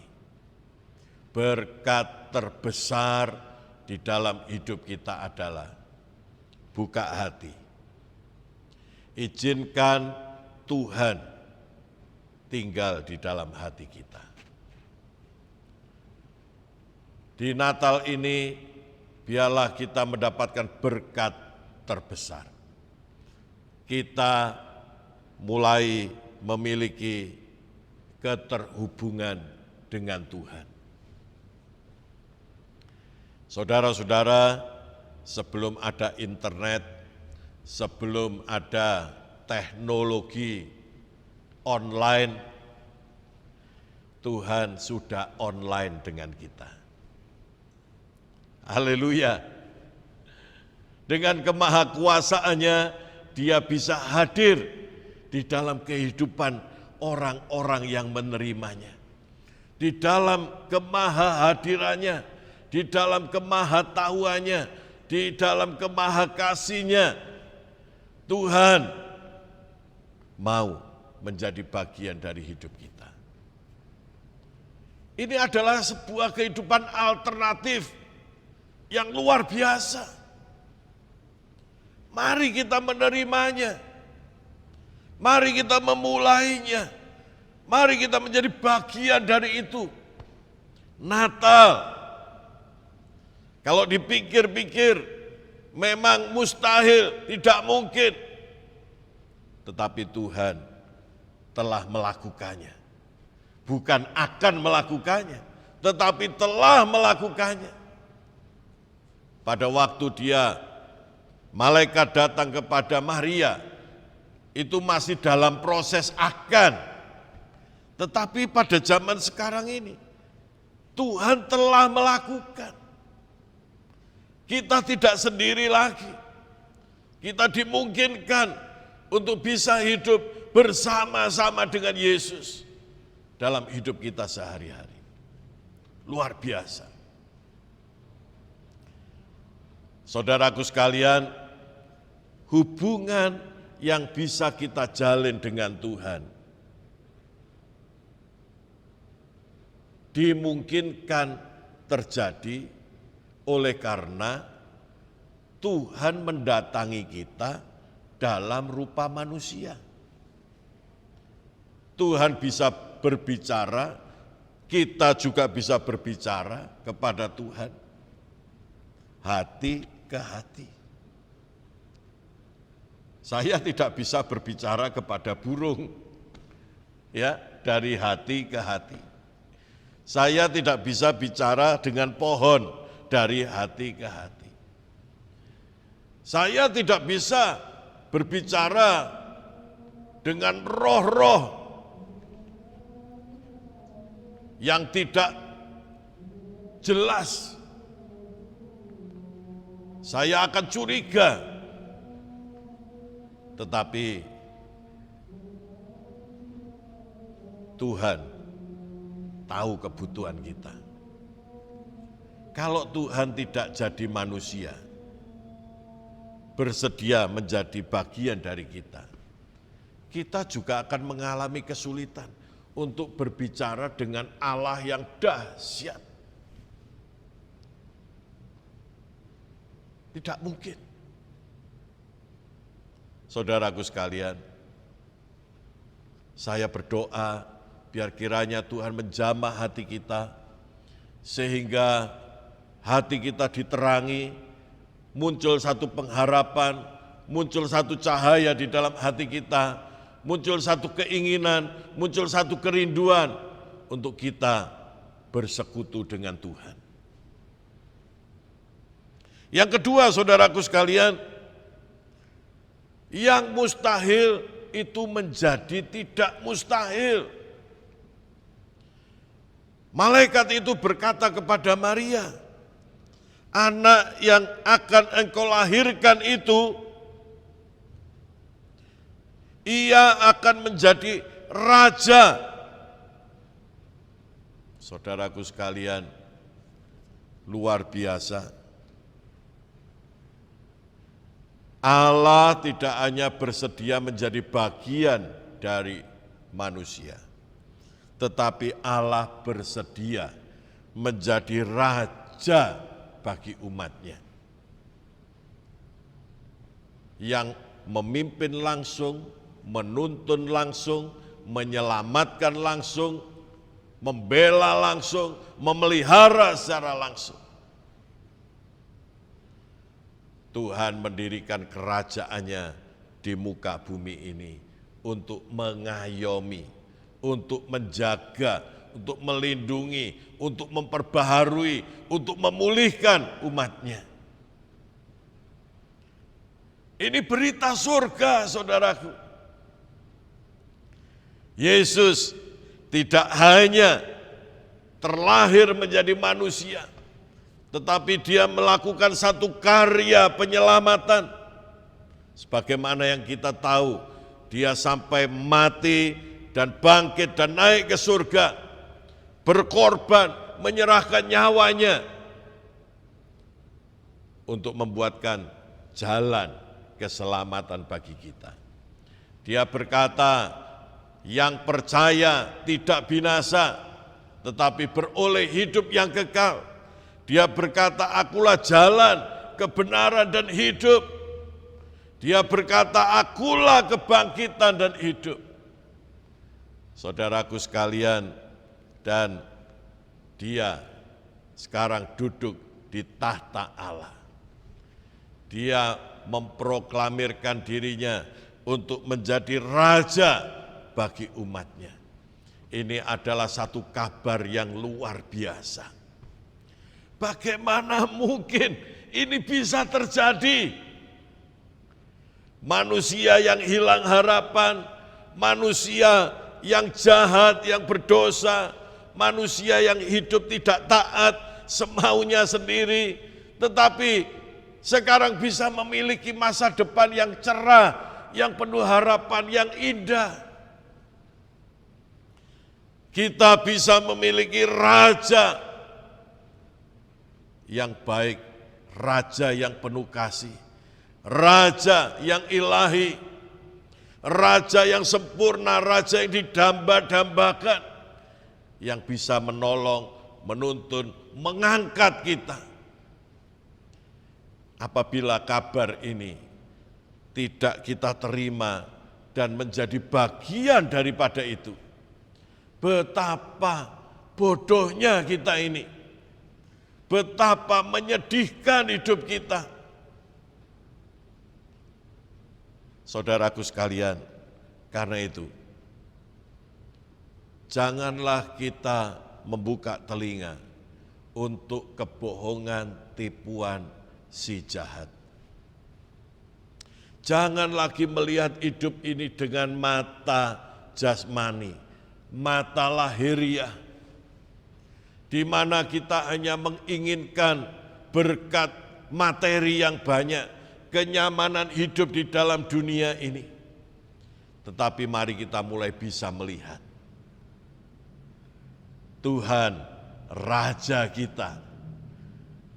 berkat terbesar di dalam hidup kita adalah buka hati. Izinkan Tuhan tinggal di dalam hati kita. Di Natal ini, biarlah kita mendapatkan berkat terbesar. Kita mulai memiliki keterhubungan dengan Tuhan. Saudara-saudara, sebelum ada internet, sebelum ada teknologi online, Tuhan sudah online dengan kita. Haleluya. Dengan kemahakuasaannya, Dia bisa hadir di dalam kehidupan orang-orang yang menerimanya. Di dalam kemahahadirannya, di dalam kemahatahuannya, di dalam kemahakasihnya, Tuhan mau menjadi bagian dari hidup kita. Ini adalah sebuah kehidupan alternatif yang luar biasa. Mari kita menerimanya. Mari kita memulainya. Mari kita menjadi bagian dari itu. Natal. Kalau dipikir-pikir, memang mustahil, tidak mungkin. Tetapi Tuhan telah melakukannya. Bukan akan melakukannya, tetapi telah melakukannya. Pada waktu malaikat datang kepada Maria, itu masih dalam proses akan. Tetapi pada zaman sekarang ini, Tuhan telah melakukan. Kita tidak sendiri lagi. Kita dimungkinkan untuk bisa hidup bersama-sama dengan Yesus dalam hidup kita sehari-hari. Luar biasa. Saudaraku sekalian, hubungan yang bisa kita jalin dengan Tuhan dimungkinkan terjadi oleh karena Tuhan mendatangi kita dalam rupa manusia. Tuhan bisa berbicara, kita juga bisa berbicara kepada Tuhan, hati ke hati. Saya tidak bisa berbicara kepada burung, ya, dari hati ke hati. Saya tidak bisa bicara dengan pohon dari hati ke hati. Saya tidak bisa berbicara dengan roh-roh yang tidak jelas. Saya akan curiga. Tetapi Tuhan tahu kebutuhan kita. Kalau Tuhan tidak jadi manusia, bersedia menjadi bagian dari kita, kita juga akan mengalami kesulitan untuk berbicara dengan Allah yang dahsyat. Tidak mungkin. Saudaraku sekalian, saya berdoa biar kiranya Tuhan menjamah hati kita, sehingga hati kita diterangi, muncul satu pengharapan, muncul satu cahaya di dalam hati kita, muncul satu keinginan, muncul satu kerinduan untuk kita bersekutu dengan Tuhan. Yang kedua, saudaraku sekalian, yang mustahil itu menjadi tidak mustahil. Malaikat itu berkata kepada Maria, anak yang akan engkau lahirkan itu, ia akan menjadi raja. Saudaraku sekalian, luar biasa. Allah tidak hanya bersedia menjadi bagian dari manusia, tetapi Allah bersedia menjadi raja bagi umatnya, yang memimpin langsung, menuntun langsung, menyelamatkan langsung, membela langsung, memelihara secara langsung. Tuhan mendirikan kerajaannya di muka bumi ini untuk mengayomi, untuk menjaga, untuk melindungi, untuk memperbaharui, untuk memulihkan umatnya. Ini berita surga, saudaraku. Yesus tidak hanya terlahir menjadi manusia, tetapi dia melakukan satu karya penyelamatan. Sebagaimana yang kita tahu, dia sampai mati dan bangkit dan naik ke surga, berkorban, menyerahkan nyawanya untuk membuatkan jalan keselamatan bagi kita. Dia berkata, yang percaya tidak binasa, tetapi beroleh hidup yang kekal. Dia berkata, akulah jalan, kebenaran dan hidup. Dia berkata, akulah kebangkitan dan hidup. Saudaraku sekalian, dan dia sekarang duduk di tahta Allah. Dia memproklamirkan dirinya untuk menjadi raja bagi umatnya. Ini adalah satu kabar yang luar biasa. Bagaimana mungkin ini bisa terjadi? Manusia yang hilang harapan, manusia yang jahat, yang berdosa, manusia yang hidup tidak taat, semaunya sendiri, tetapi sekarang bisa memiliki masa depan yang cerah, yang penuh harapan, yang indah. Kita bisa memiliki raja yang baik, raja yang penuh kasih, raja yang ilahi, raja yang sempurna, raja yang didamba-dambakan, yang bisa menolong, menuntun, mengangkat kita. Apabila kabar ini tidak kita terima dan menjadi bagian daripada itu, betapa bodohnya kita ini. Betapa menyedihkan hidup kita. Saudaraku sekalian, karena itu, janganlah kita membuka telinga untuk kebohongan, tipuan si jahat. Jangan lagi melihat hidup ini dengan mata jasmani, mata lahiriah, di mana kita hanya menginginkan berkat materi yang banyak, kenyamanan hidup di dalam dunia ini. Tetapi mari kita mulai bisa melihat Tuhan, Raja kita.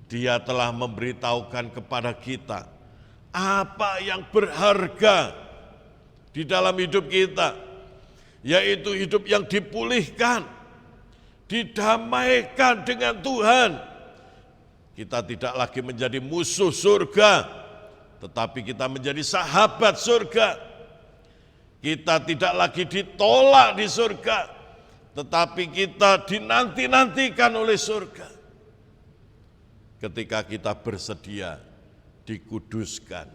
Dia telah memberitahukan kepada kita apa yang berharga di dalam hidup kita, yaitu hidup yang dipulihkan, didamaikan dengan Tuhan. Kita tidak lagi menjadi musuh surga, tetapi kita menjadi sahabat surga. Kita tidak lagi ditolak di surga, tetapi kita dinanti-nantikan oleh surga. Ketika kita bersedia dikuduskan,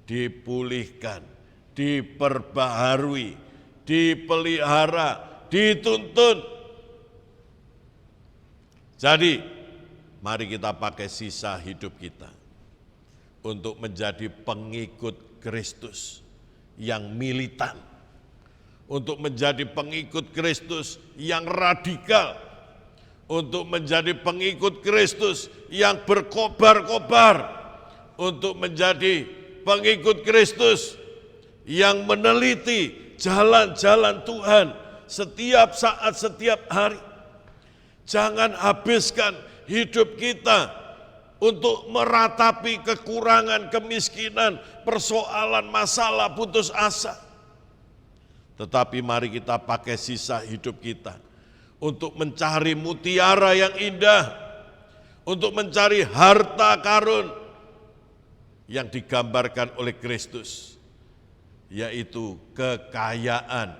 dipulihkan, diperbaharui, dipelihara, dituntun. Jadi, mari kita pakai sisa hidup kita untuk menjadi pengikut Kristus yang militan, untuk menjadi pengikut Kristus yang radikal, untuk menjadi pengikut Kristus yang berkobar-kobar, untuk menjadi pengikut Kristus yang meneliti jalan-jalan Tuhan setiap saat, setiap hari. Jangan habiskan hidup kita untuk meratapi kekurangan, kemiskinan, persoalan, masalah, putus asa. Tetapi mari kita pakai sisa hidup kita untuk mencari mutiara yang indah, untuk mencari harta karun yang digambarkan oleh Kristus, yaitu kekayaan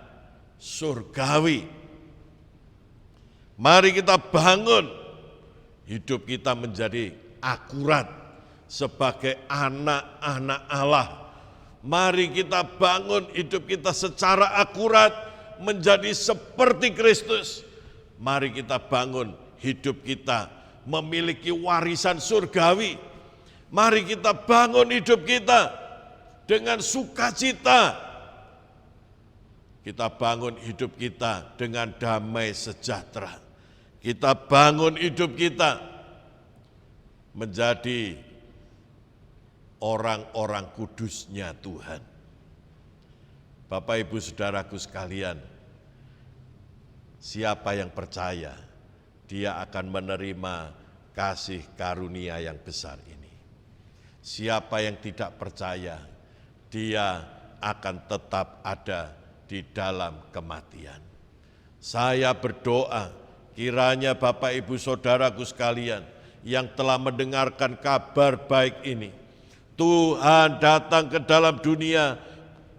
surgawi. Mari kita bangun hidup kita menjadi akurat sebagai anak-anak Allah. Mari kita bangun hidup kita secara akurat menjadi seperti Kristus. Mari kita bangun hidup kita memiliki warisan surgawi. Mari kita bangun hidup kita dengan sukacita. Kita bangun hidup kita dengan damai sejahtera. Kita bangun hidup kita menjadi orang-orang kudusnya Tuhan. Bapak, Ibu, Saudaraku sekalian, siapa yang percaya, dia akan menerima kasih karunia yang besar ini. Siapa yang tidak percaya, dia akan tetap ada di dalam kematian. Saya berdoa, kiranya Bapak, Ibu, Saudaraku sekalian yang telah mendengarkan kabar baik ini, Tuhan datang ke dalam dunia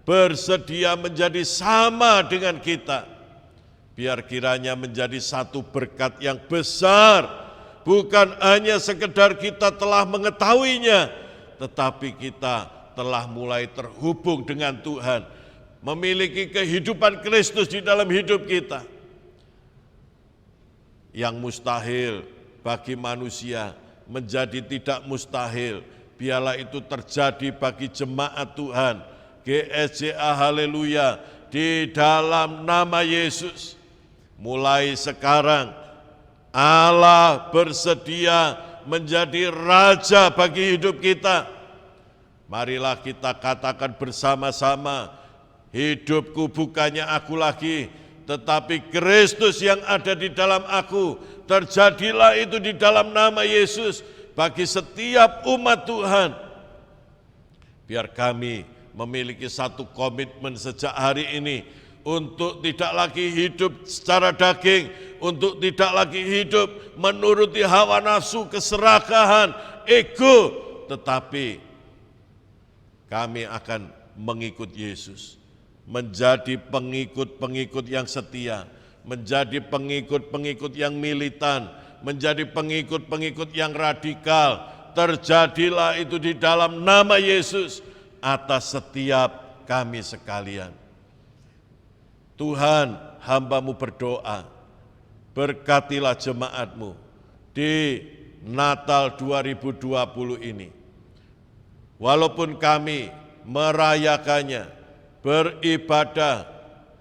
bersedia menjadi sama dengan kita. Biar kiranya menjadi satu berkat yang besar, bukan hanya sekedar kita telah mengetahuinya, tetapi kita telah mulai terhubung dengan Tuhan, memiliki kehidupan Kristus di dalam hidup kita. Yang mustahil bagi manusia menjadi tidak mustahil, biarlah itu terjadi bagi jemaat Tuhan, GSJA Haleluya, di dalam nama Yesus. Mulai sekarang Allah bersedia menjadi Raja bagi hidup kita. Marilah kita katakan bersama-sama, hidupku bukannya aku lagi, tetapi Kristus yang ada di dalam aku. Terjadilah itu di dalam nama Yesus bagi setiap umat Tuhan. Biar kami memiliki satu komitmen sejak hari ini untuk tidak lagi hidup secara daging, untuk tidak lagi hidup menuruti hawa nafsu, keserakahan, ego, tetapi kami akan mengikut Yesus, menjadi pengikut-pengikut yang setia, menjadi pengikut-pengikut yang militan, menjadi pengikut-pengikut yang radikal. Terjadilah itu di dalam nama Yesus atas setiap kami sekalian. Tuhan, hamba-Mu berdoa, berkatilah jemaat-Mu di Natal 2020 ini. Walaupun kami merayakannya, beribadah,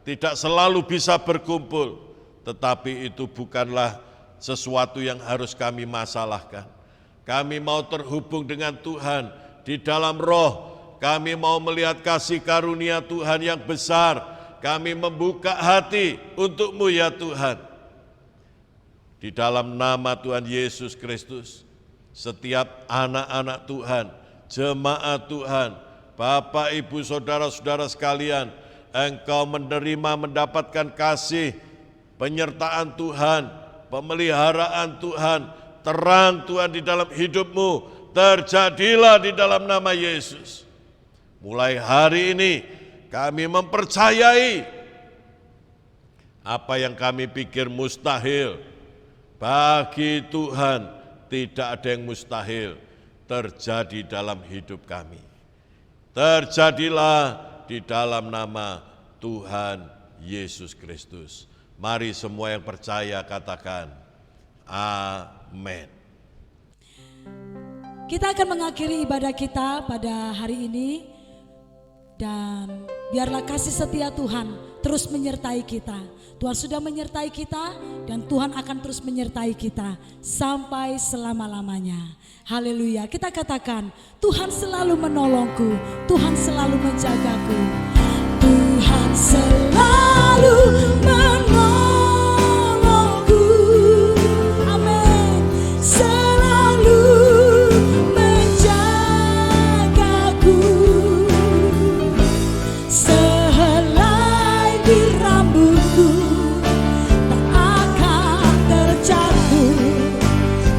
tidak selalu bisa berkumpul, tetapi itu bukanlah sesuatu yang harus kami masalahkan. Kami mau terhubung dengan Tuhan di dalam roh, kami mau melihat kasih karunia Tuhan yang besar. Kami membuka hati untuk-Mu ya Tuhan. Di dalam nama Tuhan Yesus Kristus, setiap anak-anak Tuhan, jemaat Tuhan, Bapak, Ibu, Saudara-saudara sekalian, engkau menerima mendapatkan kasih, penyertaan Tuhan, pemeliharaan Tuhan, terang Tuhan di dalam hidupmu, terjadilah di dalam nama Yesus. Mulai hari ini kami mempercayai apa yang kami pikir mustahil, bagi Tuhan tidak ada yang mustahil terjadi dalam hidup kami. Terjadilah di dalam nama Tuhan Yesus Kristus. Mari semua yang percaya katakan amin. Kita akan mengakhiri ibadah kita pada hari ini, dan biarlah kasih setia Tuhan terus menyertai kita. Tuhan sudah menyertai kita dan Tuhan akan terus menyertai kita sampai selama-lamanya. Haleluya. Kita katakan, Tuhan selalu menolongku, Tuhan selalu menjagaku. Tuhan selalu menolongku. Amin. Selalu menjagaku. Sehelai di rambutku tak akan terjatuh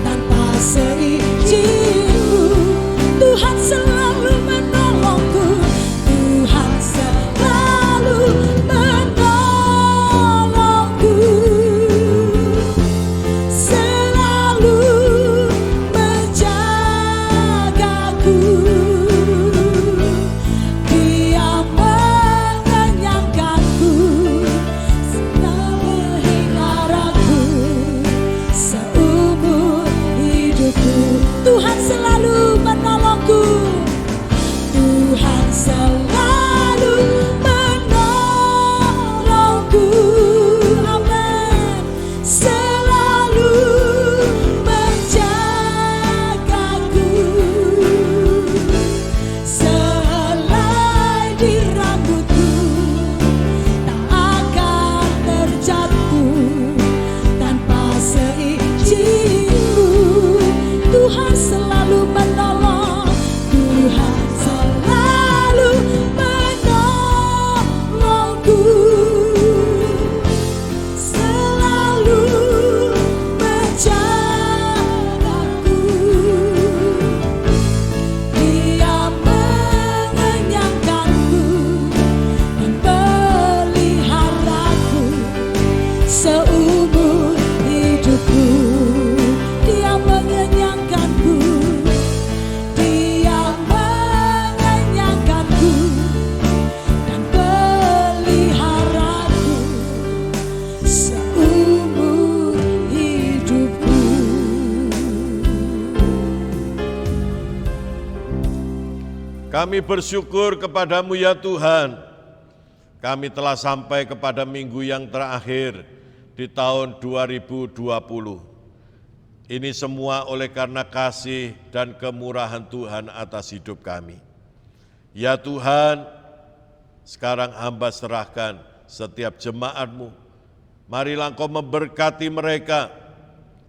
tanpa seizinmu. Tuhan selalu menolongku. Tuhan selalu menolongku. Selalu menjagaku. Dia mengenyangkanku, memeliharaku seumur hidupku. Tuhan selalu menolongku. Tuhan selalu menolongku. Amin. Selalu menjagaku. Sehelai di rambutku tak akan terjatuh tanpa seizinmu. Tuhan selalu menolong. Tuhan selalu menolongku. Selalu menjagaku. Dia mengenyangkanku dan peliharaku seumur hidupku. Dia mengenyangkanku. Dia mengenyangkanku dan peliharaku seumur hidupku. Kami bersyukur kepadamu ya Tuhan. Kami telah sampai kepada minggu yang terakhir di tahun 2020. Ini semua oleh karena kasih dan kemurahan Tuhan atas hidup kami. Ya Tuhan, sekarang hamba serahkan setiap jemaat-Mu. Marilah Engkau memberkati mereka,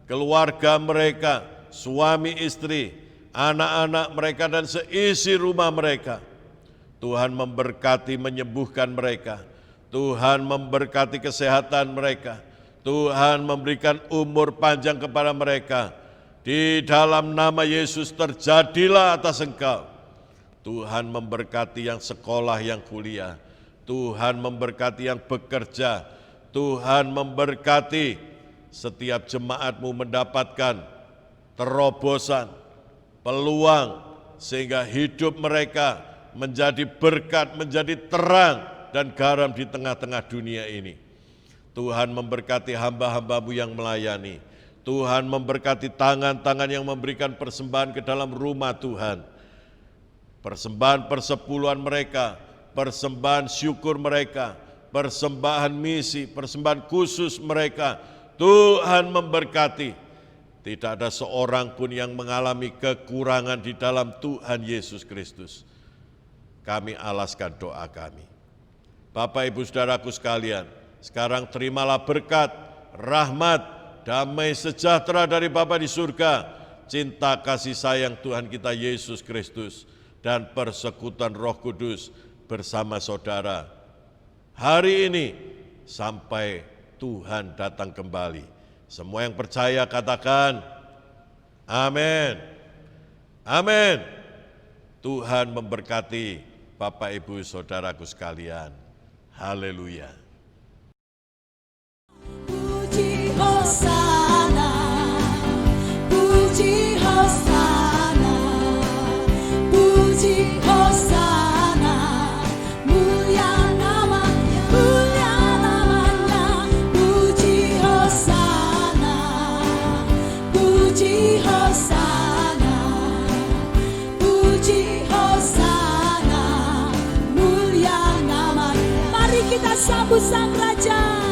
keluarga mereka, suami istri, anak-anak mereka dan seisi rumah mereka. Tuhan memberkati menyembuhkan mereka. Tuhan memberkati kesehatan mereka. Tuhan memberikan umur panjang kepada mereka. Di dalam nama Yesus terjadilah atas engkau. Tuhan memberkati yang sekolah, yang kuliah. Tuhan memberkati yang bekerja. Tuhan memberkati setiap jemaat-Mu mendapatkan terobosan, peluang, sehingga hidup mereka menjadi berkat, menjadi terang dan garam di tengah-tengah dunia ini. Tuhan memberkati hamba-hamba-Mu yang melayani. Tuhan memberkati tangan-tangan yang memberikan persembahan ke dalam rumah Tuhan. Persembahan persepuluhan mereka, persembahan syukur mereka, persembahan misi, persembahan khusus mereka. Tuhan memberkati. Tidak ada seorang pun yang mengalami kekurangan di dalam Tuhan Yesus Kristus. Kami alaskan doa kami. Bapak, Ibu, Saudaraku sekalian, sekarang terimalah berkat, rahmat, damai sejahtera dari Bapa di surga, cinta kasih sayang Tuhan kita Yesus Kristus, dan persekutuan Roh Kudus bersama saudara hari ini sampai Tuhan datang kembali. Semua yang percaya katakan amin. Amin. Tuhan memberkati Bapak Ibu Saudaraku sekalian. Haleluya. Puji Hosana, puji Hosana, puji Hosana, mulia namanya, puji Hosana, puji Hosana, puji Hosana, mulia namanya. Mari kita sambut Sang Raja.